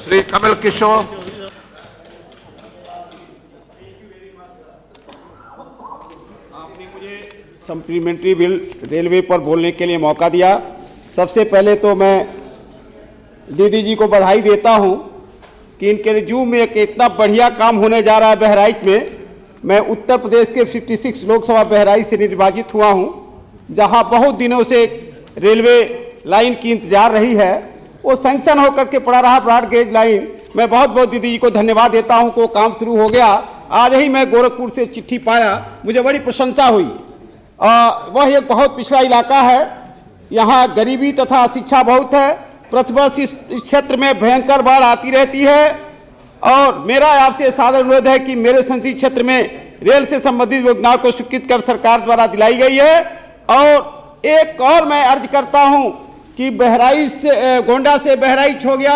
श्री कमल किशोर। आपने मुझे supplementary bill railway पर बोलने के लिए मौका दिया। सबसे पहले तो मैं दीदी जी को बधाई देता हूं कि इनके रिज्यूम में एक इतना बढ़िया काम होने जा रहा है बहराइच में। मैं उत्तर प्रदेश के 56 लोकसभा बहराइच से निर्वाचित हुआ हूं, जहां बहुत दिनों से रेलवे लाइन की इंतजार रही है, वो सैंक्शन होकर के पड़ा रहा ब्रॉड गेज लाइन। मैं बहुत बहुत दीदी जी को धन्यवाद देता हूं को काम शुरू हो गया। आज ही मैं गोरखपुर से चिट्ठी पाया, मुझे बड़ी प्रशंसा हुई। वह एक बहुत पिछड़ा इलाका है, यहाँ गरीबी तथा शिक्षा बहुत है। प्रतिवर्ष इस क्षेत्र में भयंकर बाढ़ आती रहती है और मेरा आपसे सादर अनुरोध है कि मेरे संसदीय क्षेत्र में रेल से संबंधित योजनाओं को स्वीकृत कर सरकार द्वारा दिलाई गई है। और एक और मैं अर्ज करता हूं कि बहराइच से गोंडा से बहराइच हो गया,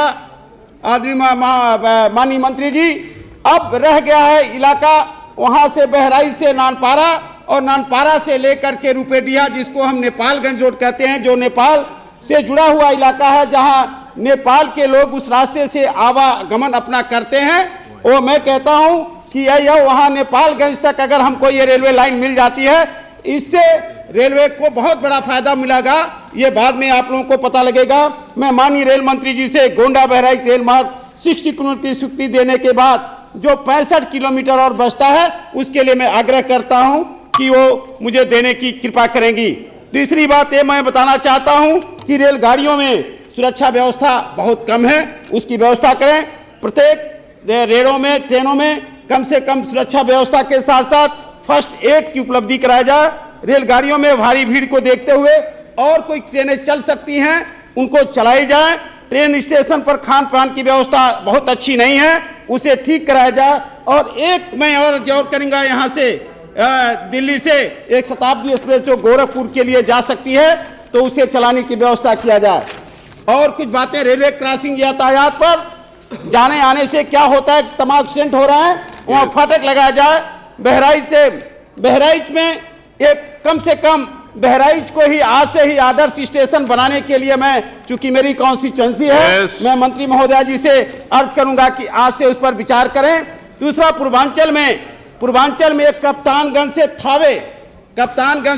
आदरणीय माननीय मंत्री जी, अब रह गया है इलाका वहां से बहराइच से नानपारा और नानपारा से लेकर के रुपेडिया, जिसको हम नेपालगंज रोड कहते हैं, जो नेपाल से जुड़ा हुआ इलाका है, जहां नेपाल के लोग उस रास्ते से आवागमन अपना करते हैं। और मैं कहता हूं कि यह वहां नेपालगंज तक अगर हमको ये रेलवे लाइन मिल जाती है, इससे रेलवे को बहुत बड़ा फायदा मिलेगा। ये बाद में आप लोगों को पता लगेगा। मैं माननीय रेल मंत्री जी से गोंडा बहराइच रेल मार्ग 60 किलोमीटर की स्वीकृति देने के बाद जो 65 किलोमीटर और बचता है, उसके लिए मैं आग्रह करता हूं कि वो मुझे देने की कृपा करेंगी। तीसरी बात ये मैं बताना चाहता हूं कि रेलगाड़ियों में सुरक्षा व्यवस्था बहुत कम है, उसकी व्यवस्था करें। प्रत्येक रेलों में, ट्रेनों में कम से कम सुरक्षा व्यवस्था के साथ साथ फर्स्ट एड की उपलब्धि कराया जाए। रेलगाड़ियों में भारी भीड़ को देखते हुए और कोई ट्रेनें चल सकती हैं, उनको चलाई जाए। ट्रेन स्टेशन पर खान पान की व्यवस्था बहुत अच्छी नहीं है, उसे ठीक कराया जाए। और एक मैं और जोर करूंगा, यहाँ से दिल्ली से एक शताब्दी एक्सप्रेस जो गोरखपुर के लिए जा सकती है, तो उसे चलाने की व्यवस्था किया जाए। और कुछ बातें रेलवे क्रॉसिंग यातायात पर जाने आने से क्या होता है, तमाम एक्सीडेंट हो रहा है, वहाँ फाटक लगाया जाए। बहराइच में एक कम से कम बहराइच को ही आज से ही आदर्श स्टेशन बनाने के लिए मैं, चूंकि मेरी कॉन्स्टिट्यूएंसी है, मैं मंत्री महोदया जी से अर्ज करूंगा कि आज से उस पर विचार करें। दूसरा, पूर्वांचल में एक कप्तानगंज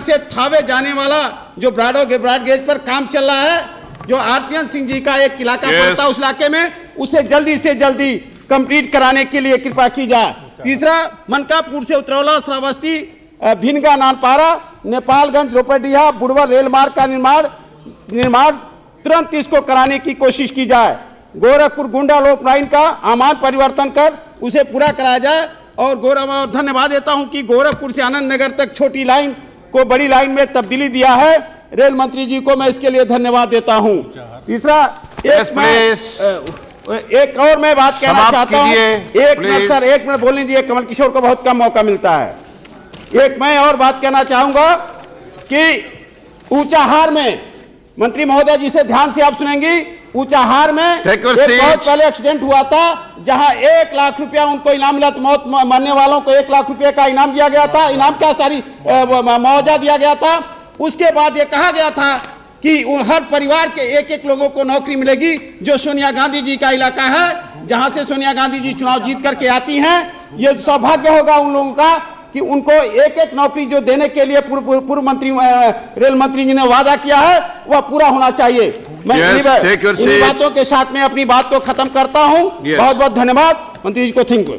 से थावे जाने वाला जो ब्रॉड गेज पर काम चल रहा है, जो आरपीएन सिंह जी का एक इलाका पड़ता है, उस इलाके में उसे जल्दी से जल्दी कंप्लीट कराने के लिए कृपा की जाए। तीसरा, मनकापुर से उतरौला, श्रावस्ती, भिनगा, नानपारा, नेपालगंज, रोपडिया, बुड़वा रेल मार्ग का निर्माण तुरंत इसको कराने की कोशिश की जाए। गोरखपुर गुंडा लोक लाइन का आमान परिवर्तन कर उसे पूरा कराया जाए। और धन्यवाद देता हूं कि गोरखपुर से आनंद नगर तक छोटी लाइन को बड़ी लाइन में तब्दीली दिया है। रेल मंत्री जी को मैं इसके लिए धन्यवाद देता हूं। तीसरा, एक और मैं बात कहना चाहता हूं, एक मिनट बोलने दीजिए, कमल किशोर को बहुत कम मौका मिलता है। एक मैं और बात कहना चाहूंगा कि ऊंचाहार में, मंत्री महोदय जी से ध्यान से आप सुनेंगी, ऊंचाहार में एक बहुत पहले एक्सीडेंट हुआ था, जहां 1 लाख रुपया उनको इनाम मिला, मौत मरने वालों को 1 लाख रुपए का इनाम दिया गया था, इनाम क्या सारी मुआवजा दिया गया था। उसके बाद ये कहा गया था कि हर परिवार के एक लोगों को नौकरी मिलेगी, जो सोनिया गांधी जी का इलाका है, जहां से सोनिया गांधी जी चुनाव जीत करके आती हैं। ये सौभाग्य होगा उन लोगों का कि उनको एक नौकरी जो देने के लिए पूर्व मंत्री रेल मंत्री जी ने वादा किया है, वह पूरा होना चाहिए। मैं इन बातों के साथ में अपनी बात को खत्म करता हूं। बहुत बहुत धन्यवाद मंत्री जी को। Thank you.